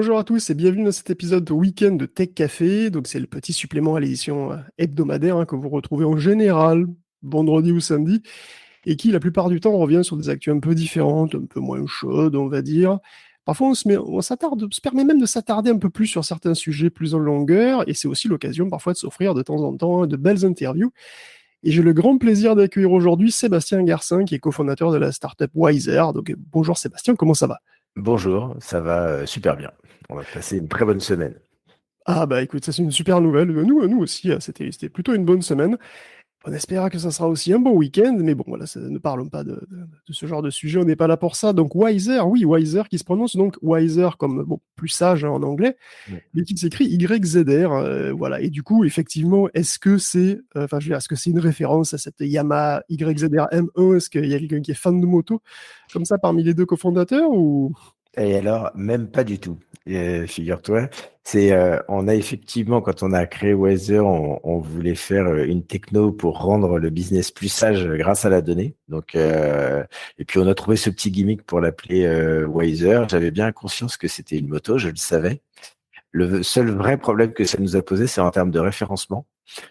Bonjour à tous et bienvenue dans cet épisode week-end de Tech Café. Donc c'est le petit supplément à l'édition hebdomadaire que vous retrouvez en général vendredi ou samedi et qui la plupart du temps revient sur des actus un peu différentes, un peu moins chaudes on va dire. Parfois on se permet même de s'attarder un peu plus sur certains sujets plus en longueur et c'est aussi l'occasion parfois de s'offrir de temps en temps de belles interviews. Et j'ai le grand plaisir d'accueillir aujourd'hui Sébastien Garcin qui est cofondateur de la startup Wiser. Donc bonjour Sébastien, comment ça va? Bonjour, ça va super bien. On va passer une très bonne semaine. Ah bah écoute, ça c'est une super nouvelle. Nous aussi, c'était plutôt une bonne semaine. On espère que ça sera aussi un bon week-end, mais bon, voilà, ne parlons pas de ce genre de sujet, on n'est pas là pour ça. Donc Wiser, oui, Wiser qui se prononce donc Wiser comme, bon, plus sage en anglais, Ouais. mais qui s'écrit YZR, voilà. Et du coup, effectivement, je veux dire, est-ce que c'est une référence à cette Yamaha YZR M1? Est-ce qu'il y a quelqu'un qui est fan de moto comme ça parmi les deux cofondateurs ou... Et alors, même pas du tout. Figure-toi, on a effectivement, quand on a créé Weather, on voulait faire une techno pour rendre le business plus sage grâce à la donnée. Donc, et puis on a trouvé ce petit gimmick pour l'appeler Weather. J'avais bien conscience que c'était une moto, je le savais. Le seul vrai problème que ça nous a posé, c'est en termes de référencement.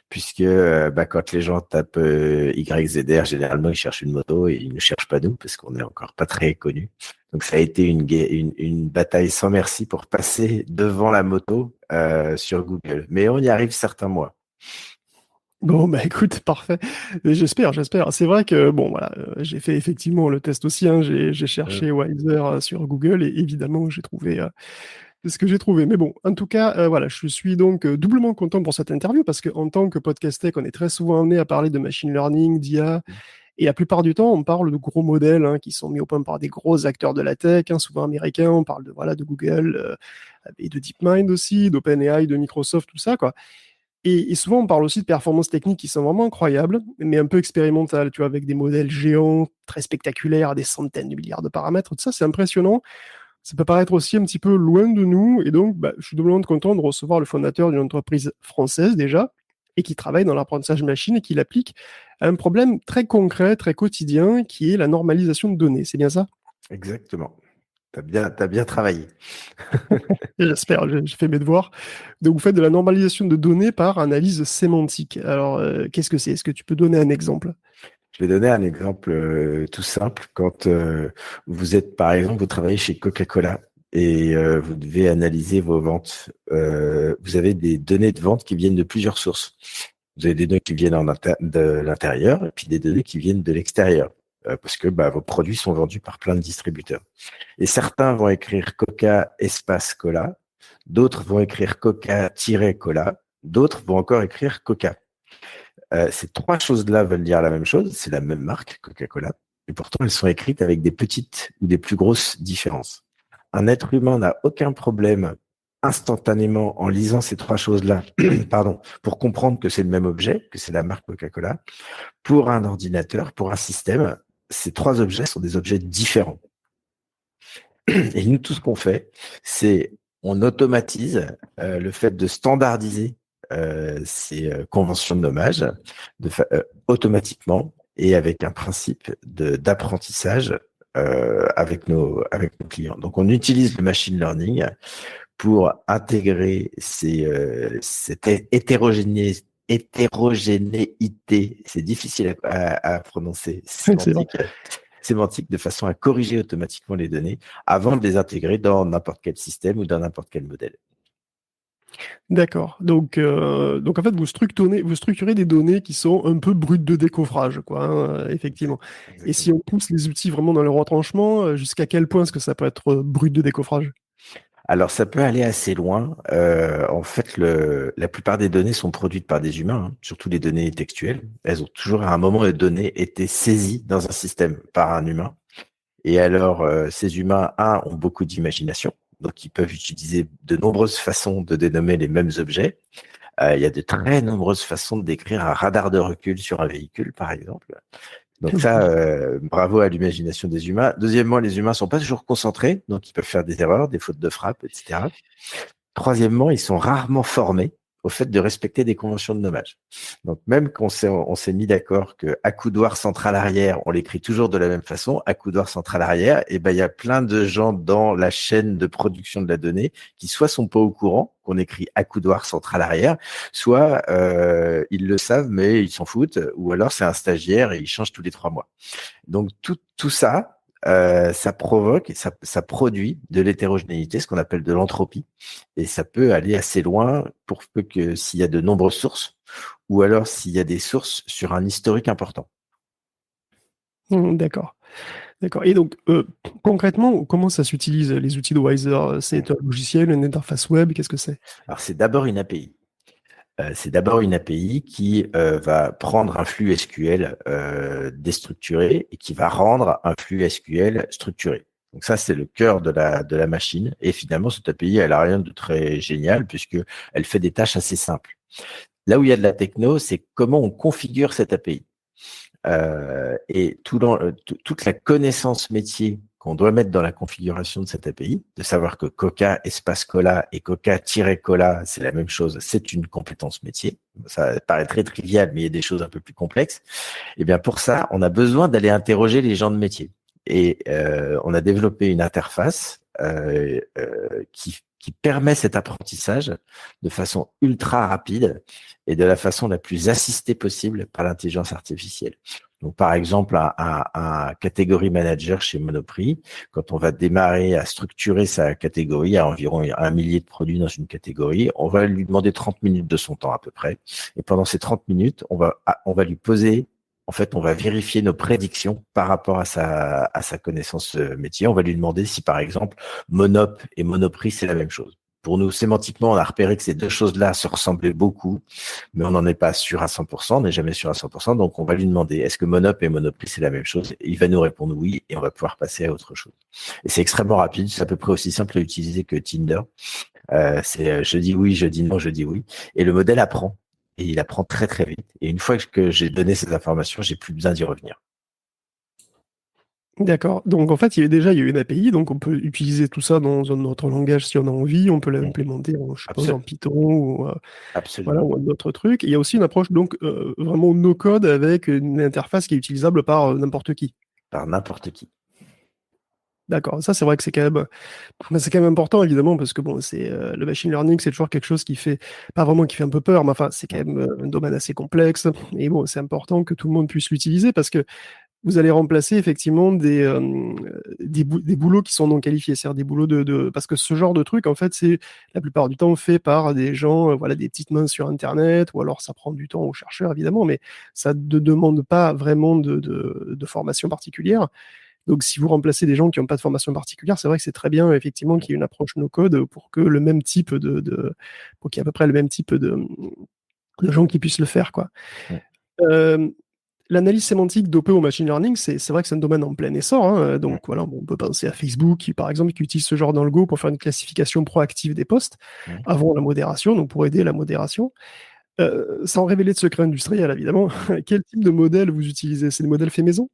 Puisque quand les gens tapent YZR, généralement ils cherchent une moto et ils ne cherchent pas nous parce qu'on n'est encore pas très connus. Donc ça a été une bataille sans merci pour passer devant la moto sur Google. Mais on y arrive certains mois. Bon, bah écoute, parfait. Et j'espère. C'est vrai que, bon, voilà, j'ai fait effectivement le test aussi, hein, j'ai Euh, cherché Wiser sur Google et évidemment, j'ai trouvé ce que j'ai trouvé. Mais bon, en tout cas, voilà, je suis donc doublement content pour cette interview parce qu'en tant que podcast tech, on est très souvent amené à parler de machine learning, d'IA, et la plupart du temps, on parle de gros modèles qui sont mis au point par des gros acteurs de la tech, souvent américains. On parle de, voilà, de Google et de DeepMind aussi, d'OpenAI, de Microsoft, tout ça, quoi. Et souvent, on parle aussi de performances techniques qui sont vraiment incroyables, mais un peu expérimentales, tu vois, avec des modèles géants, très spectaculaires, des centaines de milliards de paramètres. Tout ça, c'est impressionnant. Ça peut paraître aussi un petit peu loin de nous. Et donc, bah, je suis doublement content de recevoir le fondateur d'une entreprise française déjà, et qui travaille dans l'apprentissage machine et qui l'applique à un problème très concret, très quotidien, qui est la normalisation de données. C'est bien ça? Exactement. T'as bien travaillé. J'espère, j'ai fait mes devoirs. Donc, vous faites de la normalisation de données par analyse sémantique. Alors, qu'est-ce que c'est? Est-ce que tu peux donner un exemple? Je vais donner un exemple tout simple. Quand vous êtes, par exemple, vous travaillez chez Coca-Cola et vous devez analyser vos ventes. Vous avez des données de vente qui viennent de plusieurs sources. Vous avez des données qui viennent de l'intérieur et puis des données qui viennent de l'extérieur. Parce que vos produits sont vendus par plein de distributeurs. Et certains vont écrire Coca espace cola, d'autres vont écrire Coca-cola, d'autres vont encore écrire Coca. Ces trois choses-là veulent dire la même chose, c'est la même marque, Coca-Cola, et pourtant elles sont écrites avec des petites ou des plus grosses différences. Un être humain n'a aucun problème instantanément en lisant ces trois choses-là, pardon, pour comprendre que c'est le même objet, que c'est la marque Coca-Cola. Pour un ordinateur, pour un système, ces trois objets sont des objets différents. Et nous, tout ce qu'on fait, c'est on automatise le fait de standardiser ces conventions de nommage automatiquement et avec un principe d'apprentissage avec nos clients. Donc, on utilise le machine learning pour intégrer cette hétérogénéité, c'est difficile à prononcer, C'est vrai. sémantique de façon à corriger automatiquement les données avant de les intégrer dans n'importe quel système ou dans n'importe quel modèle. D'accord. Donc en fait, vous structurez des données qui sont un peu brutes de décoffrage, quoi, effectivement. Et si Exactement. on pousse les outils vraiment dans leur retranchement, jusqu'à quel point est-ce que ça peut être brut de décoffrage? Alors, ça peut aller assez loin. En fait, la plupart des données sont produites par des humains, hein, surtout les données textuelles. Elles ont toujours, à un moment donné, été saisies dans un système par un humain. Et alors, ces humains, ont beaucoup d'imagination. Donc, ils peuvent utiliser de nombreuses façons de dénommer les mêmes objets. Il y a de très nombreuses façons de décrire un radar de recul sur un véhicule, par exemple. Donc ça, bravo à l'imagination des humains. Deuxièmement, les humains sont pas toujours concentrés, donc ils peuvent faire des erreurs, des fautes de frappe, etc. Troisièmement, ils sont rarement formés au fait de respecter des conventions de nommage. Donc, même qu'on s'est mis d'accord que accoudoir central arrière, on l'écrit toujours de la même façon, accoudoir central arrière, et ben, il y a plein de gens dans la chaîne de production de la donnée qui soit sont pas au courant qu'on écrit accoudoir central arrière, soit ils le savent mais ils s'en foutent, ou alors c'est un stagiaire et il change tous les 3 mois. Donc tout ça, ça provoque, ça produit de l'hétérogénéité, ce qu'on appelle de l'entropie, et ça peut aller assez loin pour peu que s'il y a de nombreuses sources, ou alors s'il y a des sources sur un historique important. D'accord. D'accord. Et donc, concrètement, comment ça s'utilise, les outils de Wiser? C'est un logiciel, une interface web, qu'est-ce que c'est? Alors c'est d'abord une API. C'est d'abord une API qui va prendre un flux SQL déstructuré et qui va rendre un flux SQL structuré. Donc ça, c'est le cœur de la machine. Et finalement, cette API, elle a rien de très génial puisque elle fait des tâches assez simples. Là où il y a de la techno, c'est comment on configure cette API. Et toute la connaissance métier qu'on doit mettre dans la configuration de cette API, de savoir que Coca espace cola et Coca-cola, c'est la même chose, c'est une compétence métier. Ça paraît très trivial, mais il y a des choses un peu plus complexes. Et bien pour ça, on a besoin d'aller interroger les gens de métier. Et on a développé une interface qui permet cet apprentissage de façon ultra rapide et de la façon la plus assistée possible par l'intelligence artificielle. Donc, par exemple, un catégorie manager chez Monoprix, quand on va démarrer à structurer sa catégorie à environ 1 millier de produits dans une catégorie, on va lui demander 30 minutes de son temps à peu près. Et pendant ces 30 minutes, on va lui poser, en fait, on va vérifier nos prédictions par rapport à sa connaissance métier. On va lui demander si, par exemple, Monop et Monoprix, c'est la même chose. Pour nous, sémantiquement, on a repéré que ces deux choses-là se ressemblaient beaucoup, mais on n'en est pas sûr à 100%, on n'est jamais sûr à 100%. Donc, on va lui demander, est-ce que Monop et Monoprix, c'est la même chose? Et il va nous répondre oui, et on va pouvoir passer à autre chose. Et c'est extrêmement rapide, c'est à peu près aussi simple à utiliser que Tinder. C'est je dis oui, je dis non, je dis oui. Et le modèle apprend. Et il apprend très, très vite. Et une fois que j'ai donné ces informations, j'ai plus besoin d'y revenir. D'accord. Donc, en fait, il y a une API, donc on peut utiliser tout ça dans un autre langage si on a envie. On peut l'implémenter, je suppose, en Python ou, voilà, Absolument. ou d'autres trucs. Il y a aussi une approche, donc, vraiment no-code avec une interface qui est utilisable par n'importe qui. Par n'importe qui. D'accord. Ça, c'est vrai que c'est quand même important, évidemment, parce que bon, le machine learning, c'est toujours quelque chose qui fait, pas vraiment qui fait un peu peur, mais enfin, c'est quand même un domaine assez complexe. Et bon, c'est important que tout le monde puisse l'utiliser parce que vous allez remplacer effectivement des boulots qui sont non qualifiés, c'est-à-dire des boulots parce que ce genre de truc, en fait, c'est la plupart du temps fait par des gens, voilà, des petites mains sur Internet, ou alors ça prend du temps aux chercheurs, évidemment, mais ça ne demande pas vraiment de formation particulière. Donc, si vous remplacez des gens qui n'ont pas de formation particulière, c'est vrai que c'est très bien, effectivement, qu'il y ait une approche no-code pour que le même type pour qu'il y ait à peu près le même type de gens qui puissent le faire, quoi. Ouais. Euh, L'analyse sémantique dopée au machine learning, c'est vrai que c'est un domaine en plein essor, hein. Donc voilà, on peut penser à Facebook, par exemple, qui utilise ce genre d'algo pour faire une classification proactive des posts Ouais. avant la modération, donc pour aider la modération. Sans révéler de secret industriel, évidemment, quel type de modèle vous utilisez? C'est des modèles faits maison?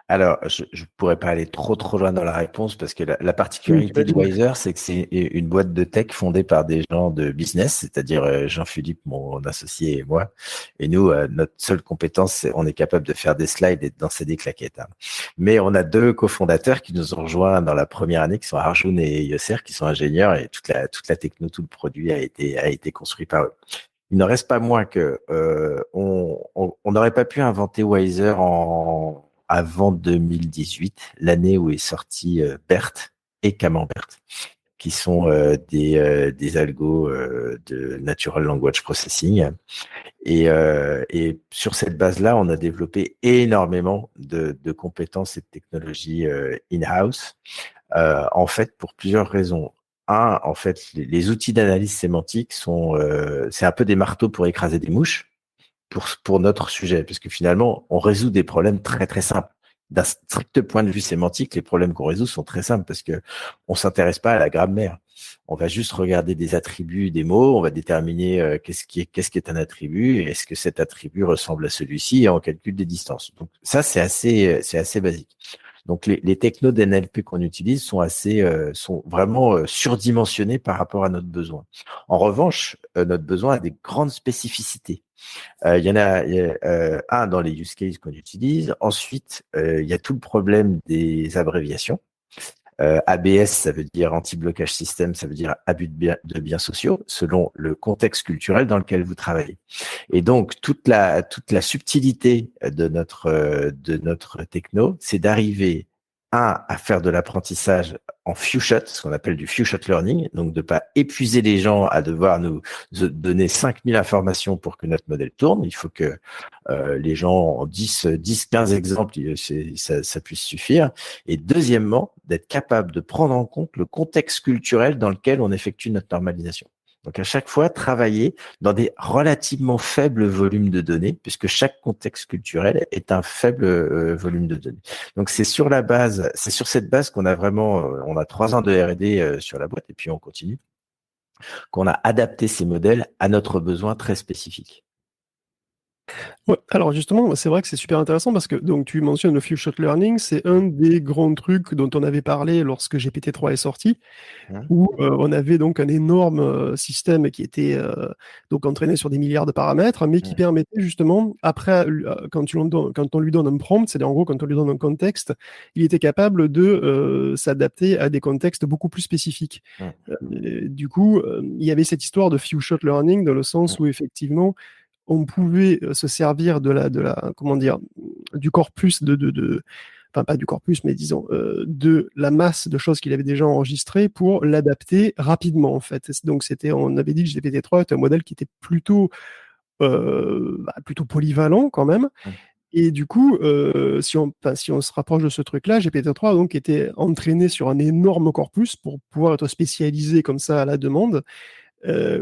Alors, je ne pourrais pas aller trop loin dans la réponse parce que la Oui, particularité de j'imagine. Wiser, c'est que c'est une boîte de tech fondée par des gens de business, c'est-à-dire Jean-Philippe, mon associé et moi. Et nous, notre seule compétence, on est capable de faire des slides et de danser des claquettes, hein. Mais on a deux cofondateurs qui nous ont rejoints dans la première année, qui sont Arjun et Yosser, qui sont ingénieurs et toute la techno, tout le produit a été construit par eux. Il ne reste pas moins que on n'aurait pas pu inventer Wiser avant 2018, l'année où est sorti BERT et Camembert, qui sont des algos de Natural Language Processing. Et sur cette base-là, on a développé énormément de compétences et de technologies in-house, en fait, pour plusieurs raisons. Un, en fait, les outils d'analyse sémantique c'est un peu des marteaux pour écraser des mouches pour notre sujet, parce que finalement, on résout des problèmes très, très simples. D'un strict point de vue sémantique, les problèmes qu'on résout sont très simples parce que on s'intéresse pas à la grammaire. On va juste regarder des attributs des mots, on va déterminer qu'est-ce qui est un attribut et est-ce que cet attribut ressemble à celui-ci et on calcule des distances. Donc ça, c'est assez basique. Donc les technos d'NLP qu'on utilise sont vraiment surdimensionnés par rapport à notre besoin. En revanche, notre besoin a des grandes spécificités. Il y en a un dans les use cases qu'on utilise. Ensuite, il y a tout le problème des abréviations. ABS, ça veut dire anti-blocage système, ça veut dire abus de biens sociaux, selon le contexte culturel dans lequel vous travaillez. Et donc, toute la subtilité de notre techno, c'est d'arriver, à faire de l'apprentissage en few shots, ce qu'on appelle du few shot learning, donc de pas épuiser les gens à devoir nous donner 5000 informations pour que notre modèle tourne. Il faut que les gens en 15 exemples, ça puisse suffire. Et deuxièmement, d'être capable de prendre en compte le contexte culturel dans lequel on effectue notre normalisation. Donc, à chaque fois, travailler dans des relativement faibles volumes de données, puisque chaque contexte culturel est un faible volume de données. Donc, c'est sur cette base qu'on a vraiment, on a 3 ans de R&D sur la boîte, et puis on continue, qu'on a adapté ces modèles à notre besoin très spécifique. Ouais, alors justement, c'est vrai que c'est super intéressant parce que donc tu mentionnes le few shot learning, c'est un des grands trucs dont on avait parlé lorsque GPT-3 est sorti, où on avait donc un énorme système qui était donc entraîné sur des milliards de paramètres, mais qui permettait justement, après, quand on lui donne un prompt, c'est-à-dire en gros quand on lui donne un contexte, il était capable de s'adapter à des contextes beaucoup plus spécifiques. Du coup, il y avait cette histoire de few shot learning dans le sens où effectivement, on pouvait se servir comment dire, du corpus enfin pas du corpus, mais disons de la masse de choses qu'il avait déjà enregistrées pour l'adapter rapidement en fait. Donc on avait dit que GPT-3 était un modèle qui était plutôt polyvalent quand même. Et du coup, si on se rapproche de ce truc-là, GPT-3 donc était entraîné sur un énorme corpus pour pouvoir être spécialisé comme ça à la demande.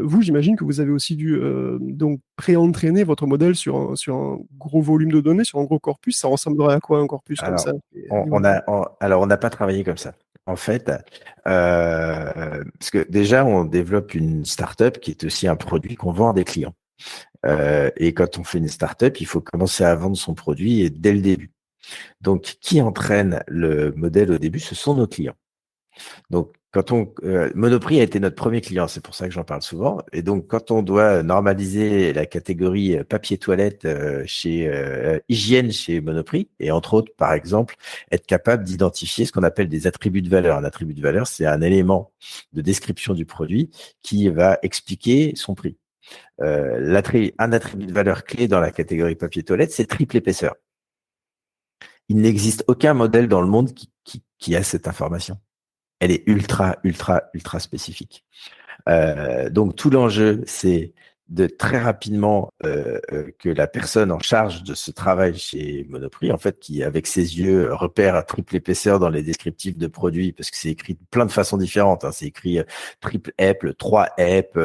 Vous, j'imagine que vous avez aussi dû donc pré-entraîner votre modèle sur un gros volume de données, sur un gros corpus. Ça ressemblerait à quoi un corpus comme Alors, ça? on n'a pas travaillé comme ça. En fait, parce que déjà, on développe une startup qui est aussi un produit qu'on vend à des clients. Et quand on fait une startup, il faut commencer à vendre son produit et dès le début. Donc, qui entraîne le modèle au début, ce sont nos clients. Donc, Monoprix a été notre premier client, c'est pour ça que j'en parle souvent. Et donc, quand on doit normaliser la catégorie papier toilette chez hygiène chez Monoprix, et entre autres, par exemple, être capable d'identifier ce qu'on appelle des attributs de valeur. Un attribut de valeur, c'est un élément de description du produit qui va expliquer son prix. Un attribut de valeur clé dans la catégorie papier toilette, c'est triple épaisseur. Il n'existe aucun modèle dans le monde qui a cette information. Elle est ultra, ultra, ultra spécifique. Donc, tout l'enjeu, c'est de très rapidement que la personne en charge de ce travail chez Monoprix, en fait, qui, avec ses yeux, repère à triple épaisseur dans les descriptifs de produits, parce que c'est écrit de plein de façons différentes. Hein. C'est écrit triple ép, 3 ép,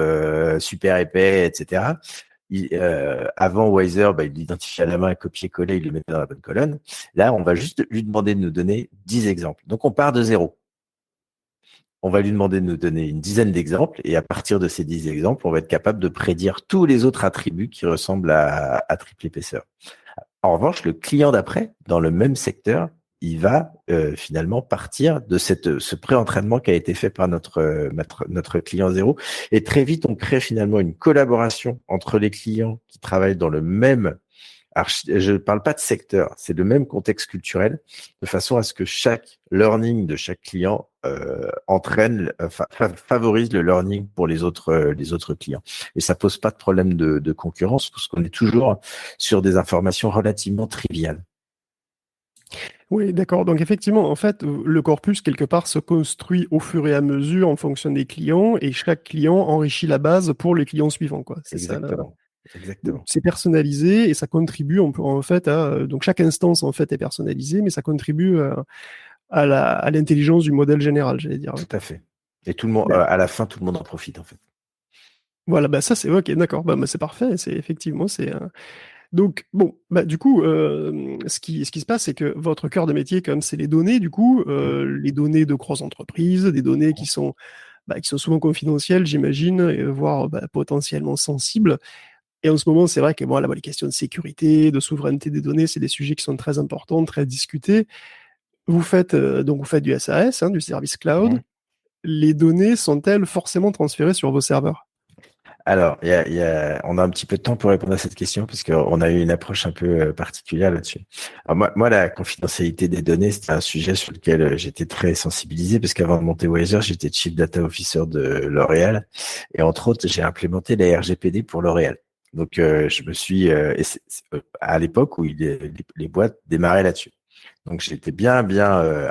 super épais, etc. Avant Wiser, il l'identifie à la main, copier-coller, il le met dans la bonne colonne. Là, on va juste lui demander de nous donner 10 exemples. Donc, on part de 0. On va lui demander de nous donner une dizaine d'exemples et à partir de ces 10 exemples, on va être capable de prédire tous les autres attributs qui ressemblent à triple épaisseur. En revanche, le client d'après, dans le même secteur, il va finalement partir de ce pré-entraînement qui a été fait par notre client zéro. Et très vite, on crée finalement une collaboration entre les clients qui travaillent dans le même. Alors, je ne parle pas de secteur, c'est le même contexte culturel, de façon à ce que chaque learning de chaque client favorise le learning pour les autres clients. Et ça pose pas de problème de concurrence, parce qu'on est toujours sur des informations relativement triviales. Oui, d'accord. Donc effectivement, en fait, le corpus, quelque part, se construit au fur et à mesure en fonction des clients, et chaque client enrichit la base pour les clients suivants, quoi. C'est ça, là. Exactement. C'est personnalisé et ça contribue en fait à donc chaque instance en fait est personnalisée, mais ça contribue à l'intelligence du modèle général, j'allais dire. Tout à fait. Et tout le monde, à la fin, tout le monde en profite en fait. Voilà, ça c'est ok, d'accord, c'est parfait. C'est effectivement donc bon, du coup, ce qui se passe, c'est que votre cœur de métier, comme c'est les données, du coup, les données de grosses entreprises, des données qui sont souvent confidentielles, j'imagine, voire potentiellement sensibles. Et en ce moment, c'est vrai que les questions de sécurité, de souveraineté des données, c'est des sujets qui sont très importants, très discutés. Vous faites du SaaS, du service cloud. Les données sont-elles forcément transférées sur vos serveurs? Alors, on a un petit peu de temps pour répondre à cette question parce qu'on a eu une approche un peu particulière là-dessus. Alors moi, la confidentialité des données, c'était un sujet sur lequel j'étais très sensibilisé parce qu'avant de monter Wiser, j'étais Chief Data Officer de L'Oréal et entre autres, j'ai implémenté la RGPD pour L'Oréal. Donc, je me suis à l'époque où les boîtes démarraient là-dessus. Donc, j'étais bien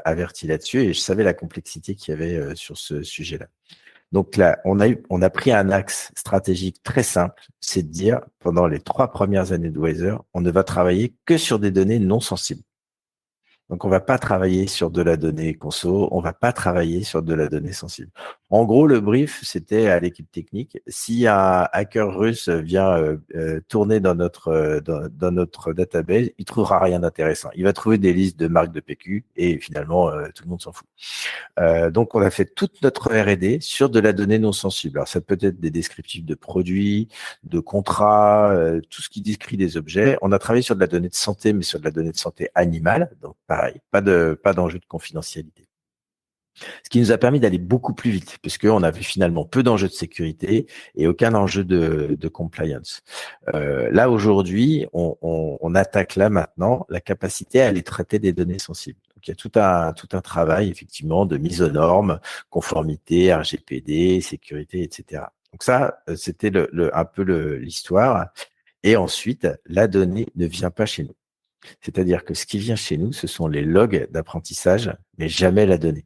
averti là-dessus et je savais la complexité qu'il y avait sur ce sujet-là. Donc là, on a pris un axe stratégique très simple, c'est de dire, pendant les 3 premières années de Weather, on ne va travailler que sur des données non sensibles. Donc, on va pas travailler sur de la donnée conso, on va pas travailler sur de la donnée sensible. En gros, le brief, c'était à l'équipe technique, si un hacker russe vient tourner dans notre database, il trouvera rien d'intéressant. Il va trouver des listes de marques de PQ et finalement, tout le monde s'en fout. Donc, on a fait toute notre R&D sur de la donnée non sensible. Alors, ça peut être des descriptifs de produits, de contrats, tout ce qui décrit des objets. On a travaillé sur de la donnée de santé, mais sur de la donnée de santé animale. Donc, pareil, pas d'enjeu de confidentialité. Ce qui nous a permis d'aller beaucoup plus vite, puisqu'on avait finalement peu d'enjeux de sécurité et aucun enjeu de compliance. Là, aujourd'hui, on attaque là maintenant la capacité à aller traiter des données sensibles. Donc, il y a tout un travail, effectivement, de mise aux normes, conformité, RGPD, sécurité, etc. Donc ça, c'était un peu l'histoire. Et ensuite, la donnée ne vient pas chez nous. C'est-à-dire que ce qui vient chez nous, ce sont les logs d'apprentissage, mais jamais la donnée.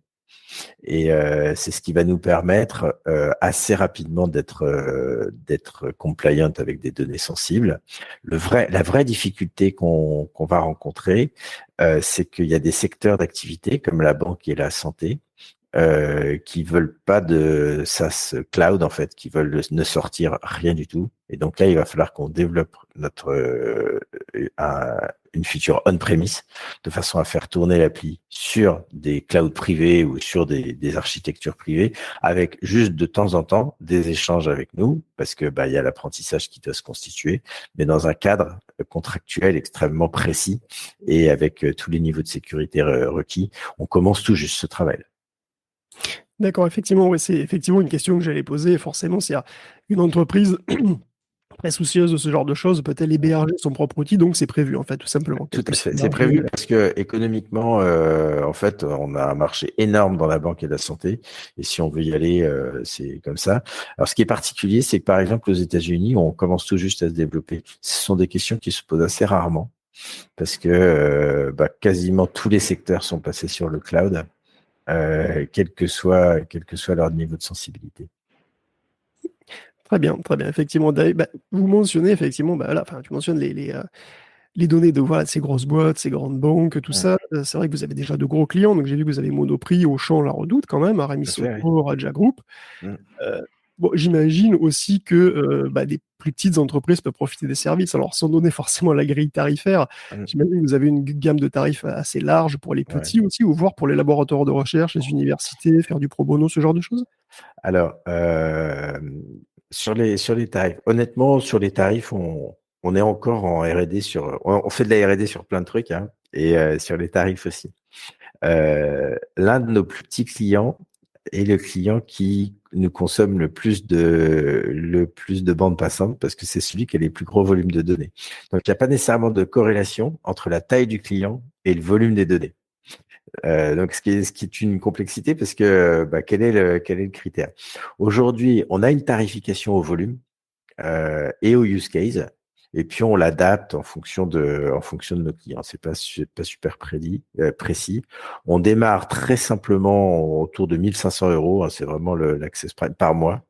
Et c'est ce qui va nous permettre assez rapidement d'être compliant avec des données sensibles. La vraie difficulté qu'on va rencontrer, c'est qu'il y a des secteurs d'activité comme la banque et la santé qui veulent pas de SaaS cloud en fait, qui veulent ne sortir rien du tout. Et donc là, il va falloir qu'on développe une feature on-premise de façon à faire tourner l'appli sur des clouds privés ou sur des architectures privées, avec juste de temps en temps des échanges avec nous, parce que il y a l'apprentissage qui doit se constituer, mais dans un cadre contractuel extrêmement précis et avec tous les niveaux de sécurité requis. On commence tout juste ce travail. D'accord, effectivement, ouais, c'est effectivement une question que j'allais poser. Forcément, s'il y a une entreprise très soucieuse de ce genre de choses, peut-elle héberger son propre outil, donc c'est prévu, en fait, tout simplement. Tout à fait. C'est prévu parce que économiquement, en fait, on a un marché énorme dans la banque et la santé. Et si on veut y aller, c'est comme ça. Alors, ce qui est particulier, c'est que par exemple, aux États-Unis, on commence tout juste à se développer. Ce sont des questions qui se posent assez rarement parce que quasiment tous les secteurs sont passés sur le cloud, quel que soit leur niveau de sensibilité. Très bien, très bien. Effectivement, vous mentionnez effectivement, tu mentionnes les données de voilà, ces grosses boîtes, ces grandes banques, tout ça. C'est vrai que vous avez déjà de gros clients. Donc j'ai vu que vous avez Monoprix, Auchan, La Redoute quand même, Aramis Sopro, Raja Group. Bon, j'imagine aussi que des plus petites entreprises peuvent profiter des services. Alors, sans donner forcément la grille tarifaire, j'imagine que vous avez une gamme de tarifs assez large pour les petits aussi, ou voire pour les laboratoires de recherche, les universités, faire du pro bono, ce genre de choses. Alors, sur les tarifs, honnêtement, sur les tarifs, on est encore en R&D on fait de la R&D sur plein de trucs, hein, et sur les tarifs aussi. L'un de nos plus petits clients est le client qui nous consomme le plus de bandes passantes parce que c'est celui qui a les plus gros volumes de données. Donc, il n'y a pas nécessairement de corrélation entre la taille du client et le volume des données. Donc, ce qui est une complexité parce que quel est le critère? Aujourd'hui, on a une tarification au volume et au use case, et puis on l'adapte en fonction de nos clients. C'est pas super précis. On démarre très simplement autour de 1 500 €. Hein, c'est vraiment l'access price par mois.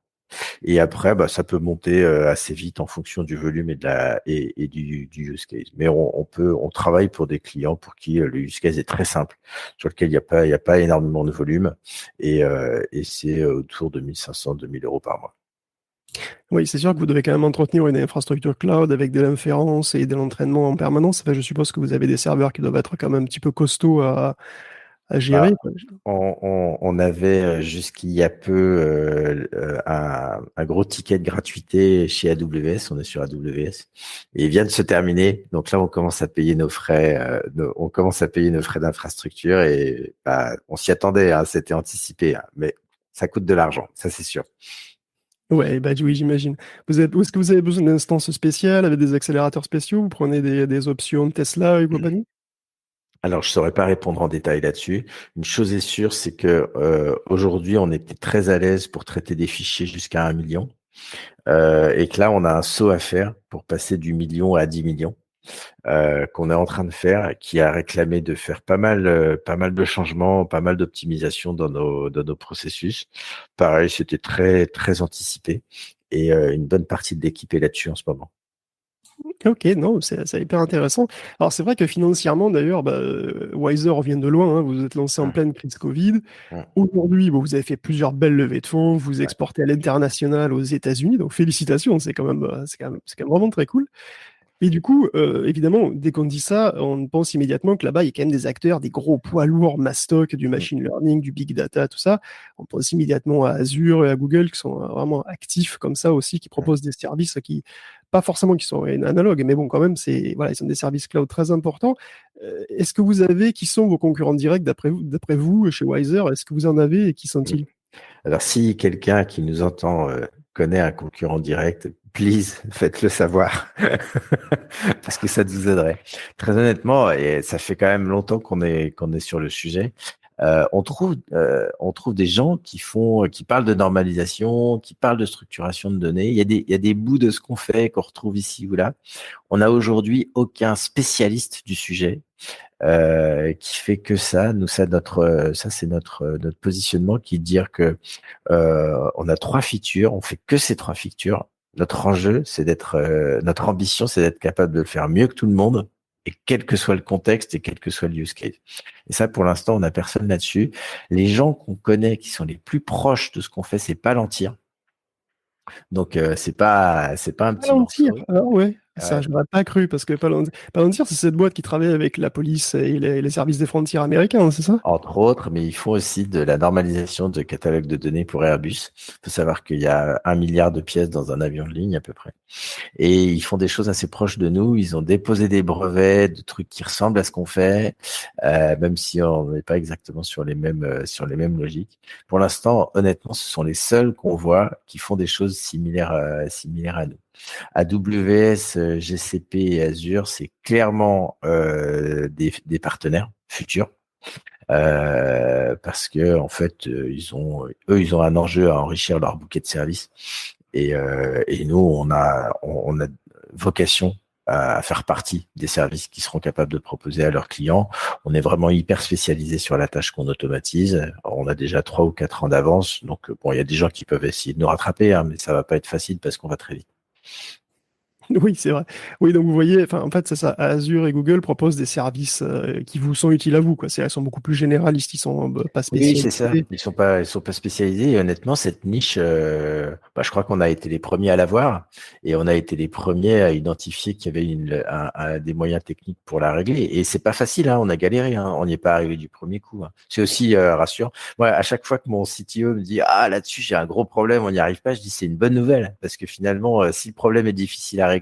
Et après, ça peut monter assez vite en fonction du volume et du use case. Mais on travaille pour des clients pour qui le use case est très simple, sur lequel il y a pas énormément de volume, et c'est autour de 1 500, 2 000 € par mois. Oui, c'est sûr que vous devez quand même entretenir une infrastructure cloud avec de l'inférence et de l'entraînement en permanence. Enfin, je suppose que vous avez des serveurs qui doivent être quand même un petit peu costauds à gérer. On avait jusqu'il y a peu un gros ticket de gratuité chez AWS. On est sur AWS et il vient de se terminer. Donc là, on commence à payer nos frais. On commence à payer nos frais d'infrastructure et on s'y attendait. Hein, c'était anticipé, hein, mais ça coûte de l'argent, ça c'est sûr. Ouais, bah oui, j'imagine. Est-ce que vous avez besoin d'instances spéciales avec des accélérateurs spéciaux? Vous prenez des options Tesla et compagnie? Alors, je saurais pas répondre en détail là-dessus. Une chose est sûre, c'est que aujourd'hui, on était très à l'aise pour traiter des fichiers jusqu'à 1 million, et que là, on a un saut à faire pour passer du million à 10 millions, qu'on est en train de faire, qui a réclamé de faire pas mal de changements, pas mal d'optimisation dans nos processus. Pareil, c'était très très anticipé, et une bonne partie de l'équipe est là-dessus en ce moment. Ok, non, c'est hyper intéressant. Alors c'est vrai que financièrement, d'ailleurs, bah, Wiser vient de loin, hein. Vous vous êtes lancé en Hum, pleine crise Covid. hum, Aujourd'hui, bon, vous avez fait plusieurs belles levées de fonds, vous ouais, exportez à l'international aux États-Unis, donc félicitations, c'est quand même vraiment très cool. Et du coup, évidemment, dès qu'on dit ça, on pense immédiatement que là-bas, il y a quand même des acteurs, des gros poids lourds, mastoc, du hum, machine learning, du big data, tout ça. On pense immédiatement à Azure et à Google qui sont vraiment actifs comme ça aussi, qui hum. proposent des services qui, pas forcément qui sont analogues, mais bon, quand même, voilà, ils sont des services cloud très importants. Est-ce que vous avez, qui sont vos concurrents directs d'après vous, chez Wiser? Est-ce que vous en avez et qui sont-ils? Alors, si quelqu'un qui nous entend connaît un concurrent direct, please, faites-le savoir, parce que ça nous aiderait. Très honnêtement, et ça fait quand même longtemps qu'on est sur le sujet. On trouve des gens qui parlent de normalisation, qui parlent de structuration de données. Il y a des bouts de ce qu'on fait qu'on retrouve ici ou là. On n'a aujourd'hui aucun spécialiste du sujet qui fait que ça. Nous, ça c'est notre positionnement, qui est de dire que on a 3 features, on fait que ces 3 features. Notre enjeu, notre ambition, c'est d'être capable de le faire mieux que tout le monde, et quel que soit le contexte et quel que soit le use case. Et ça, pour l'instant, on n'a personne là-dessus. Les gens qu'on connaît, qui sont les plus proches de ce qu'on fait, c'est Palantir. Donc, c'est pas un petit Palantir, morceau. ah ouais, ça Ouais. j'aurais pas cru, parce que Palantir, c'est cette boîte qui travaille avec la police et les services des frontières américains, c'est ça? Entre autres, mais ils font aussi de la normalisation de catalogues de données pour Airbus. Il faut savoir qu'il y a 1 milliard de pièces dans un avion de ligne à peu près. Et ils font des choses assez proches de nous. Ils ont déposé des brevets de trucs qui ressemblent à ce qu'on fait, même si on n'est pas exactement sur les mêmes logiques. Pour l'instant, honnêtement, ce sont les seuls qu'on voit qui font des choses similaires à nous. AWS, GCP et Azure, c'est clairement des partenaires futurs. Parce que en fait, ils ont un enjeu à enrichir leur bouquet de services, et nous, on a vocation à faire partie des services qui seront capables de proposer à leurs clients. On est vraiment hyper spécialisé sur la tâche qu'on automatise. On a déjà 3 ou 4 ans d'avance, donc bon, il y a des gens qui peuvent essayer de nous rattraper, hein, mais ça va pas être facile parce qu'on va très vite. Oui, c'est vrai. Oui, donc vous voyez, enfin, en fait, c'est ça. Azure et Google proposent des services qui vous sont utiles à vous, quoi. Elles sont beaucoup plus généralistes, ils sont pas Oui, c'est ça. spécialisés. Ils sont pas spécialisés. Et honnêtement, cette niche, je crois qu'on a été les premiers à l'avoir, et on a été les premiers à identifier qu'il y avait des moyens techniques pour la régler. Et c'est pas facile, hein. On a galéré, hein. On n'y est pas arrivé du premier coup, hein. C'est aussi rassurant. Moi, à chaque fois que mon CTO me dit ah là-dessus j'ai un gros problème, on n'y arrive pas, je dis c'est une bonne nouvelle, parce que finalement, si le problème est difficile à régler,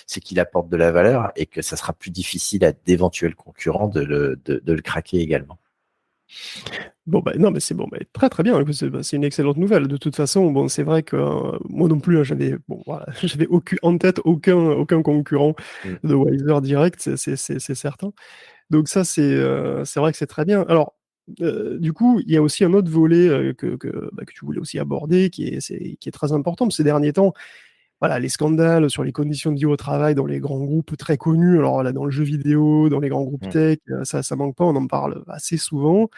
c'est qu'il apporte de la valeur, et que ça sera plus difficile à d'éventuels concurrents de le craquer également. Bon, bah, non, mais c'est bon, bah, très très bien. C'est une excellente nouvelle. De toute façon, bon, c'est vrai que moi non plus, hein, bon, voilà, j'avais en tête aucun concurrent Mm. de Wiser direct, c'est certain. Donc ça, c'est vrai que c'est très bien. Alors, du coup, il y a aussi un autre volet que tu voulais aussi aborder, qui est très important ces derniers temps. Voilà, les scandales sur les conditions de vie au travail dans les grands groupes très connus, alors là, dans le jeu vidéo, dans les grands groupes Mm. tech, ça manque pas, on en parle assez souvent.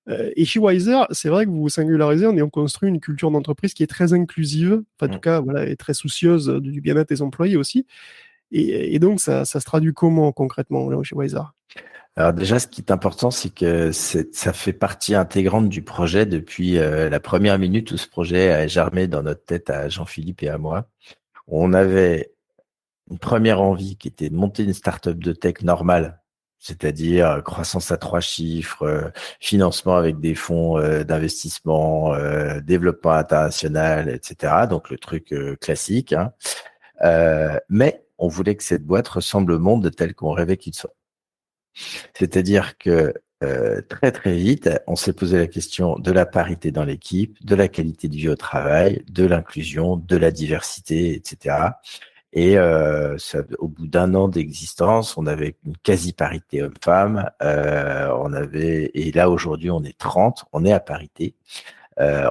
Et chez Wiser, c'est vrai que vous vous singularisez en ayant construit une culture d'entreprise qui est très inclusive, enfin, en tout Mm. cas, voilà, et très soucieuse du bien-être des employés aussi. Et donc, ça se traduit comment concrètement là, chez Wiser? Alors déjà, ce qui est important, c'est que ça fait partie intégrante du projet depuis la première minute où ce projet a germé dans notre tête, à Jean-Philippe et à moi. On avait une première envie qui était de monter une startup de tech normale, c'est-à-dire croissance à 3 chiffres, financement avec des fonds d'investissement, développement international, etc. Donc le truc classique, hein. Mais on voulait que cette boîte ressemble au monde tel qu'on rêvait qu'il soit. C'est-à-dire que très très vite, on s'est posé la question de la parité dans l'équipe, de la qualité de vie au travail, de l'inclusion, de la diversité, etc. Et au bout d'un an d'existence, on avait une quasi-parité homme-femme. Et là aujourd'hui, on est 30, on est à parité.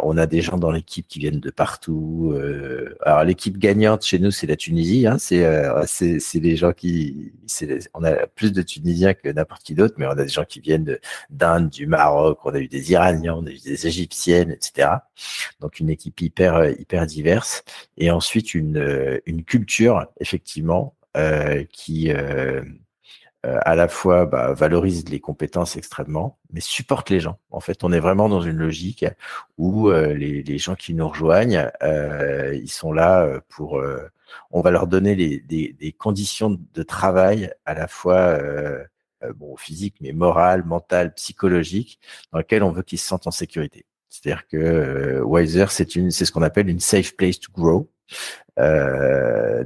On a des gens dans l'équipe qui viennent de partout. Alors l'équipe gagnante chez nous, c'est la Tunisie. Hein, c'est les gens on a plus de Tunisiens que n'importe qui d'autre, mais on a des gens qui viennent d'Inde, du Maroc. On a eu des Iraniens, on a eu des Égyptiennes, etc. Donc une équipe hyper diverse. Et ensuite une culture effectivement qui à la fois valorise les compétences extrêmement, mais supporte les gens. En fait, on est vraiment dans une logique où les gens qui nous rejoignent, ils sont là on va leur donner des conditions de travail à la fois physique, mais morale, mentale, psychologique, dans lesquelles on veut qu'ils se sentent en sécurité. C'est-à-dire que Wiser, c'est ce qu'on appelle une safe place to grow.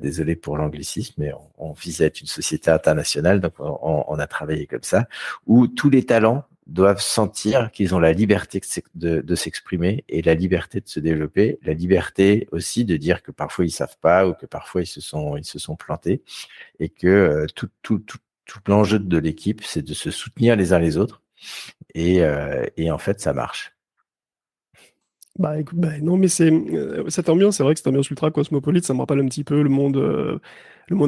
Désolé pour l'anglicisme, mais on vise à être une société internationale, donc on a travaillé comme ça, où tous les talents doivent sentir qu'ils ont la liberté de s'exprimer et la liberté de se développer, la liberté aussi de dire que parfois ils savent pas ou que parfois ils se sont plantés, et que tout l'enjeu de l'équipe, c'est de se soutenir les uns les autres, et en fait ça marche. Bah, écoute, bah, non, mais cette ambiance, c'est vrai que cette ambiance ultra cosmopolite, ça me rappelle un petit peu le monde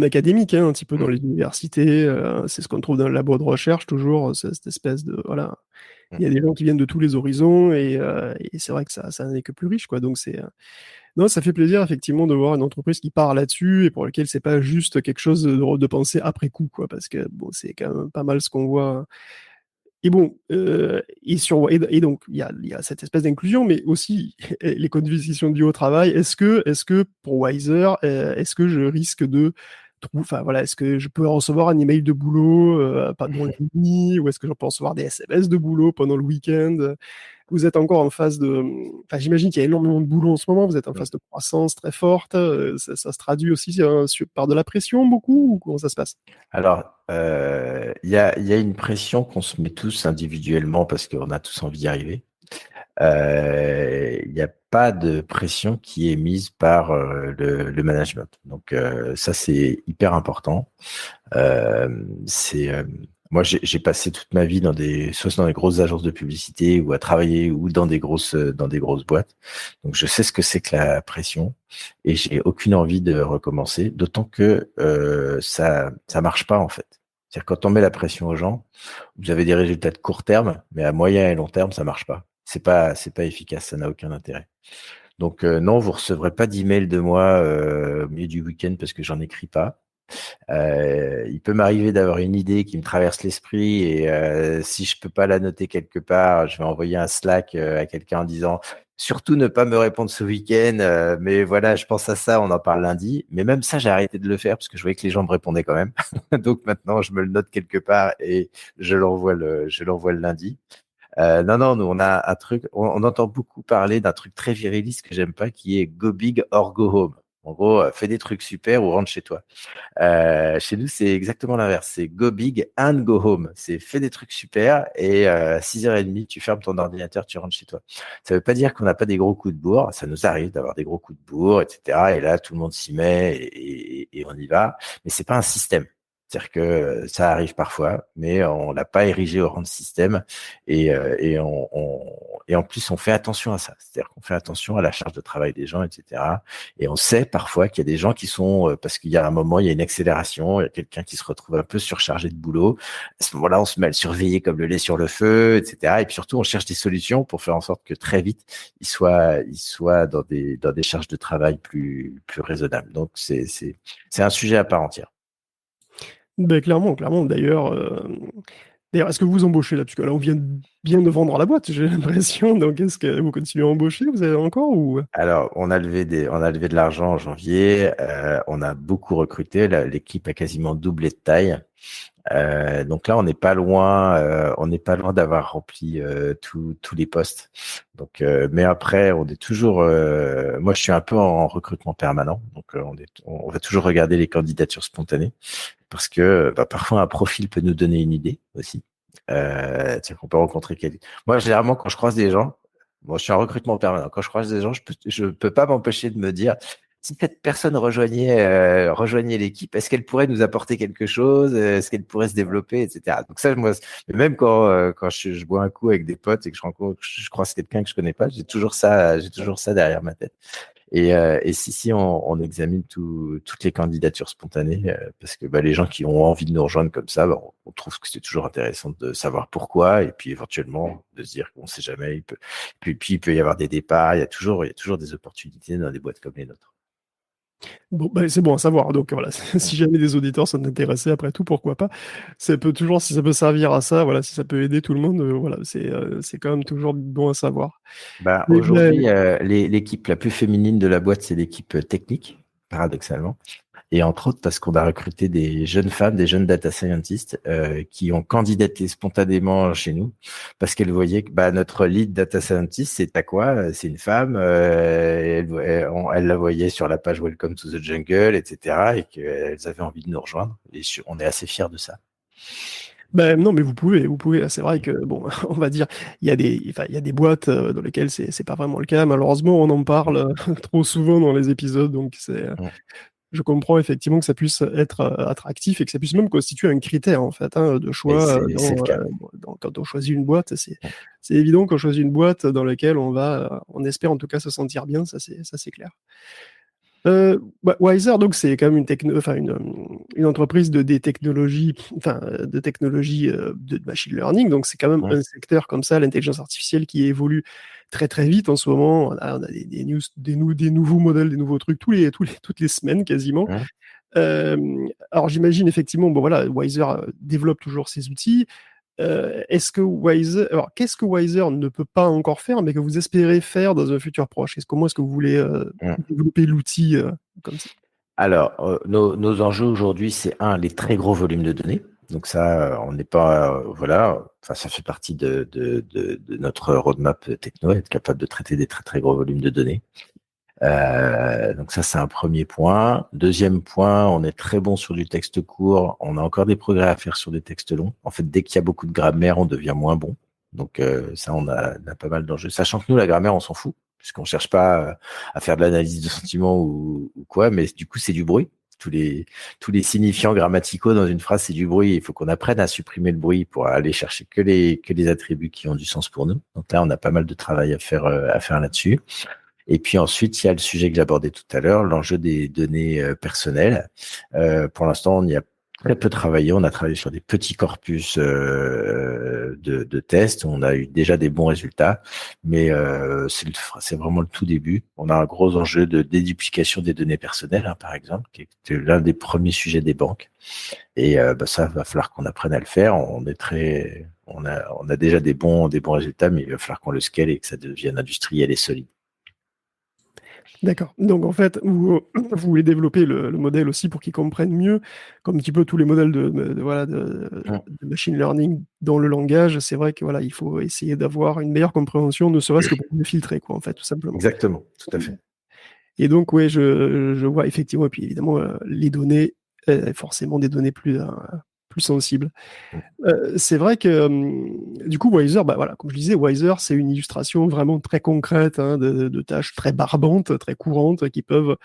académique, hein, un petit peu dans Mm. les universités. C'est ce qu'on trouve dans le labo de recherche, toujours, cette espèce de. Voilà. Il y a des gens qui viennent de tous les horizons et c'est vrai que ça n'est que plus riche, quoi. Donc, non, ça fait plaisir, effectivement, de voir une entreprise qui part là-dessus et pour laquelle c'est pas juste quelque chose de penser après coup, quoi. Parce que, bon, c'est quand même pas mal ce qu'on voit. Et bon, et donc, il y a cette espèce d'inclusion, mais aussi les conditions de vie au travail. Est-ce que pour Wiser, est-ce que je risque de enfin voilà, est-ce que je peux recevoir un email de boulot pendant la nuit, ou est-ce que je peux recevoir des SMS de boulot pendant le week-end? Vous êtes encore en phase de, enfin, j'imagine qu'il y a énormément de boulot en ce moment. Vous êtes en phase de croissance très forte. Ça se traduit aussi par de la pression beaucoup, ou comment ça se passe? Alors, il y a une pression qu'on se met tous individuellement parce qu'on a tous envie d'y arriver. Il n'y a pas de pression qui est mise par le management. Donc ça, c'est hyper important. Euh, c'est Moi, j'ai passé toute ma vie soit dans des grosses agences de publicité ou à travailler ou dans des grosses boîtes. Donc je sais ce que c'est que la pression et j'ai aucune envie de recommencer. D'autant que ça marche pas en fait. C'est-à-dire quand on met la pression aux gens, vous avez des résultats de court terme, mais à moyen et long terme, ça marche pas. C'est pas efficace, ça n'a aucun intérêt. Donc non, vous recevrez pas d'email de moi au milieu du week-end parce que j'en écris pas. Il peut m'arriver d'avoir une idée qui me traverse l'esprit et si je peux pas la noter quelque part, je vais envoyer un Slack à quelqu'un en disant surtout ne pas me répondre ce week-end, mais voilà, je pense à ça, on en parle lundi. Mais même ça, j'ai arrêté de le faire parce que je voyais que les gens me répondaient quand même. Donc maintenant, je me le note quelque part et je l'envoie le lundi. Non, nous on a un truc, on entend beaucoup parler d'un truc très viriliste que j'aime pas, qui est go big or go home. En gros, fais des trucs super ou rentre chez toi. Chez nous, c'est exactement l'inverse. C'est go big and go home. C'est fais des trucs super et à 6h30, tu fermes ton ordinateur, tu rentres chez toi. Ça veut pas dire qu'on n'a pas des gros coups de bourre. Ça nous arrive d'avoir des gros coups de bourre, etc. Et là, tout le monde s'y met et on y va. Mais c'est pas un système. C'est-à-dire que ça arrive parfois, mais on l'a pas érigé au rang de système et en plus on fait attention à ça. C'est-à-dire qu'on fait attention à la charge de travail des gens, etc. Et on sait parfois qu'il y a des gens qui sont, parce qu'il y a un moment, il y a une accélération, il y a quelqu'un qui se retrouve un peu surchargé de boulot. À ce moment-là, on se met à le surveiller comme le lait sur le feu, etc. Et puis surtout, on cherche des solutions pour faire en sorte que très vite, il soit dans des charges de travail plus raisonnables. Donc, c'est un sujet à part entière. Ben, clairement, clairement. D'ailleurs, est-ce que vous embauchez là? Parce que là, on vient bien de vendre la boîte, j'ai l'impression. Donc, est-ce que vous continuez à embaucher? Vous avez encore ou? Alors, on a levé de l'argent en janvier. On a beaucoup recruté. L'équipe a quasiment doublé de taille. Donc là, on n'est pas loin d'avoir rempli tous les postes. Donc, mais après, on est toujours. Moi, je suis un peu en recrutement permanent. Donc, on va toujours regarder les candidatures spontanées parce que parfois un profil peut nous donner une idée aussi. On peut rencontrer quelqu'un. Moi, généralement, quand je croise des gens, bon, je suis en recrutement permanent. Quand je croise des gens, je peux pas m'empêcher de me dire, si cette personne rejoignait l'équipe, est-ce qu'elle pourrait nous apporter quelque chose? Est-ce qu'elle pourrait se développer, etc. Donc ça, moi, même quand je bois un coup avec des potes et que je croise quelqu'un que je connais pas, j'ai toujours ça derrière ma tête. Et si on examine toutes les candidatures spontanées, parce que les gens qui ont envie de nous rejoindre comme ça, on trouve que c'est toujours intéressant de savoir pourquoi, et puis éventuellement de se dire qu'on ne sait jamais. Puis il peut y avoir des départs, il y a toujours des opportunités dans des boîtes comme les nôtres. Bon, c'est bon à savoir. Donc voilà, si jamais des auditeurs sont intéressés, après tout, pourquoi pas. Ça peut toujours, si ça peut servir à ça, voilà, si ça peut aider tout le monde, voilà, c'est quand même toujours bon à savoir. Mais, Aujourd'hui, l'équipe la plus féminine de la boîte, c'est l'équipe technique, paradoxalement. Et entre autres parce qu'on a recruté des jeunes femmes, des jeunes data scientists qui ont candidaté spontanément chez nous parce qu'elles voyaient que notre lead data scientist, c'est à quoi? C'est une femme. Elle la voyait sur la page Welcome to the Jungle, etc. Et qu'elles avaient envie de nous rejoindre. Et on est assez fiers de ça. non, mais vous pouvez. C'est vrai que, bon, on va dire, il y a des boîtes dans lesquelles c'est pas vraiment le cas. Malheureusement, on en parle trop souvent dans les épisodes, donc je comprends effectivement que ça puisse être attractif et que ça puisse même constituer un critère en fait de Et choix c'est le cas. quand on choisit une boîte. C'est évident qu'on choisit une boîte dans laquelle on espère en tout cas se sentir bien, ça c'est clair. Wiser, donc c'est quand même une entreprise des technologies, de technologies de machine learning. Donc c'est quand même un secteur comme ça, l'intelligence artificielle, qui évolue très très vite en ce moment. On a des news, des nouveaux modèles, des nouveaux trucs toutes les semaines quasiment. Alors j'imagine effectivement, bon voilà, Wiser développe toujours ses outils. Qu'est-ce que Wiser ne peut pas encore faire, mais que vous espérez faire dans un futur proche? Comment est-ce que vous voulez développer l'outil comme ça? Alors, nos enjeux aujourd'hui, c'est les très gros volumes de données. Donc ça, on n'est pas, voilà, enfin ça fait partie de notre roadmap techno, être capable de traiter des très très gros volumes de données. Donc ça, c'est un premier point. Deuxième point, on est très bon sur du texte court. On a encore des progrès à faire sur des textes longs. En fait, dès qu'il y a beaucoup de grammaire, on devient moins bon. Donc ça, on a pas mal d'enjeux. Sachant que nous, la grammaire, on s'en fout, puisqu'on cherche pas à faire de l'analyse de sentiments ou quoi, mais du coup, c'est du bruit. Tous les signifiants grammaticaux dans une phrase, c'est du bruit. Il faut qu'on apprenne à supprimer le bruit pour aller chercher que les attributs qui ont du sens pour nous. Donc là, on a pas mal de travail à faire là-dessus. Et puis ensuite, il y a le sujet que j'abordais tout à l'heure, l'enjeu des données personnelles. Pour l'instant, on y a très peu travaillé. On a travaillé sur des petits corpus de tests. On a eu déjà des bons résultats, mais c'est vraiment le tout début. On a un gros enjeu de déduplication des données personnelles, par exemple, qui est l'un des premiers sujets des banques. Et ça, va falloir qu'on apprenne à le faire. On a déjà des bons résultats, mais il va falloir qu'on le scale et que ça devienne industriel et solide. D'accord. Donc en fait, vous voulez développer le modèle aussi pour qu'il comprenne mieux, comme un petit peu tous les modèles de machine learning dans le langage. C'est vrai que voilà, il faut essayer d'avoir une meilleure compréhension, ne serait-ce que pour mieux filtrer, quoi, en fait, tout simplement. Exactement, tout à fait. Et donc, ouais, je vois effectivement, et puis évidemment, les données, forcément des données plus sensibles. C'est vrai que du coup, Wiser, voilà, comme je disais, Wiser, c'est une illustration vraiment très concrète de tâches très barbantes, très courantes, qui peuvent